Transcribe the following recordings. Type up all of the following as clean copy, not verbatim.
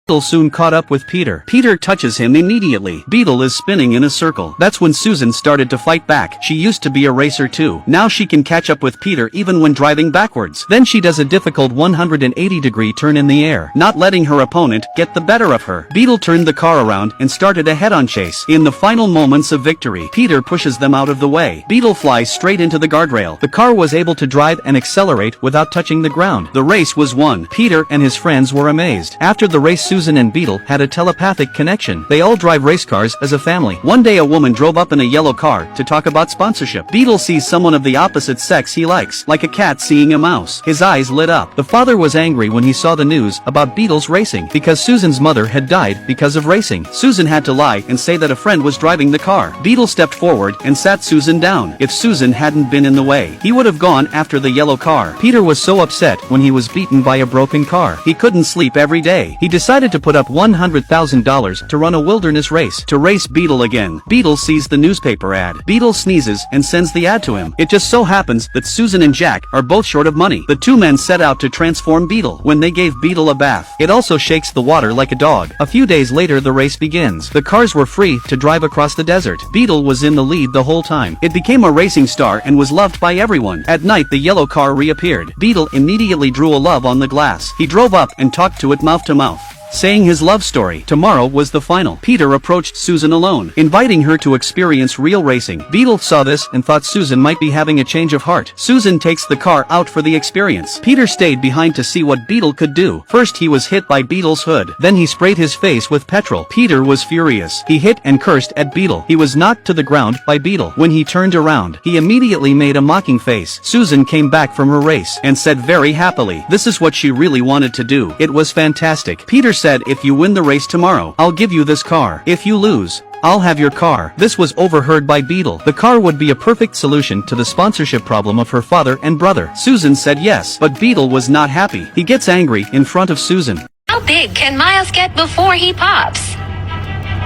Beetle soon caught up with Peter. Peter touches him immediately. Beetle is spinning in a circle. That's when Susan started to fight back. She used to be a racer too. Now she can catch up with Peter even when driving backwards. Then she does a difficult 180-degree turn in the air, not letting her opponent get the better of her. Beetle turned the car around and started a head-on chase. In the final moments of victory, Peter pushes them out of the way. Beetle flies straight into the guardrail. The car was able to drive and accelerate without touching the ground. The race was won. Peter and his friends were amazed. After the race, Susan and Beetle had a telepathic connection. They all drive race cars as a family. One day a woman drove up in a yellow car to talk about sponsorship. Beetle sees someone of the opposite sex he likes, like a cat seeing a mouse. His eyes lit up. The father was angry when he saw the news about Beetle's racing, because Susan's mother had died because of racing. Susan had to lie and say that a friend was driving the car. Beetle stepped forward and sat Susan down. If Susan hadn't been in the way, he would have gone after the yellow car. Peter was so upset when he was beaten by a broken car. He couldn't sleep every day. He decided to put up $100,000 to run a wilderness race, to race Beetle again. Beetle sees the newspaper ad. Beetle sneezes and sends the ad to him. It just so happens that Susan and Jack are both short of money. The two men set out to transform Beetle. When they gave Beetle a bath, it also shakes the water like a dog. A few days later the race begins. The cars were free to drive across the desert. Beetle was in the lead the whole time. It became a racing star and was loved by everyone. At night the yellow car reappeared. Beetle immediately drew a love on the glass. He drove up and talked to it mouth to mouth, saying his love story. Tomorrow was the final. Peter approached Susan alone, inviting her to experience real racing. Beetle saw this and thought Susan might be having a change of heart. Susan takes the car out for the experience. Peter stayed behind to see what Beetle could do. First he was hit by Beetle's hood. Then he sprayed his face with petrol. Peter was furious. He hit and cursed at Beetle. He was knocked to the ground by Beetle. When he turned around, he immediately made a mocking face. Susan came back from her race and said very happily, this is what she really wanted to do. It was fantastic. Peter said, if you win the race tomorrow, I'll give you this car. If you lose, I'll have your car. This was overheard by Beetle. The car would be a perfect solution to the sponsorship problem of her father and brother. Susan said yes, but Beetle was not happy. He gets angry in front of Susan. How big can Miles get before he pops?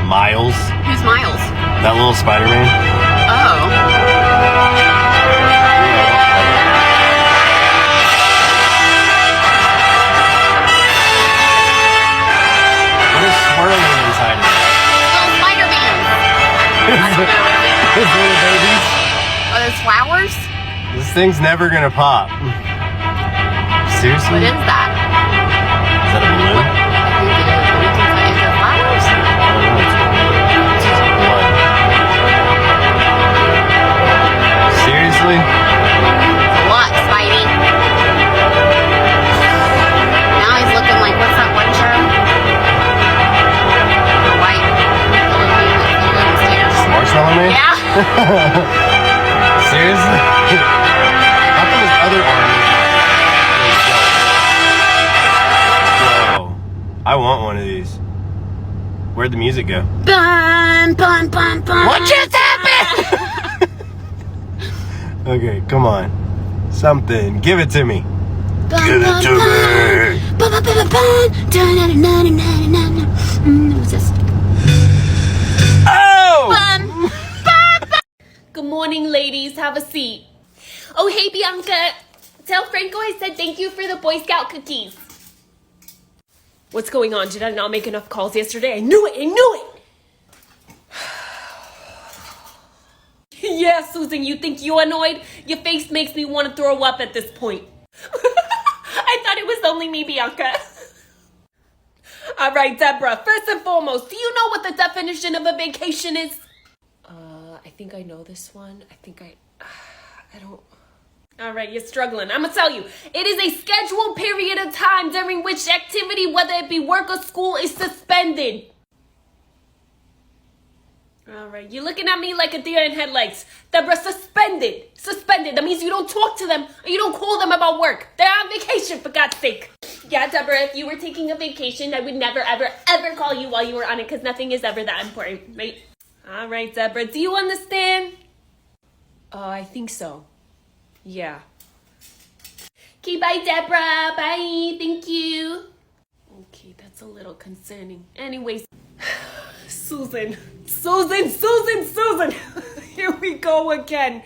Miles? Who's Miles? That little Spider-Man? Oh. Those little babies. Are those flowers? This thing's never gonna pop. Seriously? What is that? Is that a balloon? I think it is. We can put into flowers. I don't know. It's just blood. Seriously? It's a lot, Spidey. Now he's looking like, what's that one show? The white balloon stairs. Marshmallow Man? Yeah. Seriously? How come his other arm is Whoa. I want one of these. Where'd the music go? Bun, bun, bun, bun. What just happened? Okay, come on. Something. Give it to me. Give it to me. Who's this? Oh! Good morning, ladies. Have a seat. Oh, hey, Bianca. Tell Franco I said thank you for the Boy Scout cookies. What's going on? Did I not make enough calls yesterday? I knew it. I knew it. Yeah, Susan, you think you annoyed? Your face makes me want to throw up at this point. I thought it was only me, Bianca. All right, Deborah, first and foremost, do you know what the definition of a vacation is? I think I know this one. I don't. All right, you're struggling. I'm gonna tell you. It is a scheduled period of time during which activity, whether it be work or school, is suspended. All right, you're looking at me like a deer in headlights. Deborah, suspended. Suspended. That means you don't talk to them or you don't call them about work. They're on vacation, for God's sake. Yeah, Deborah, if you were taking a vacation, I would never, ever, ever call you while you were on it because nothing is ever that important, right? All right, Deborah, do you understand? I think so. Yeah. Okay, bye, Deborah. Bye. Thank you. Okay, that's a little concerning. Anyways, Susan. Here we go again.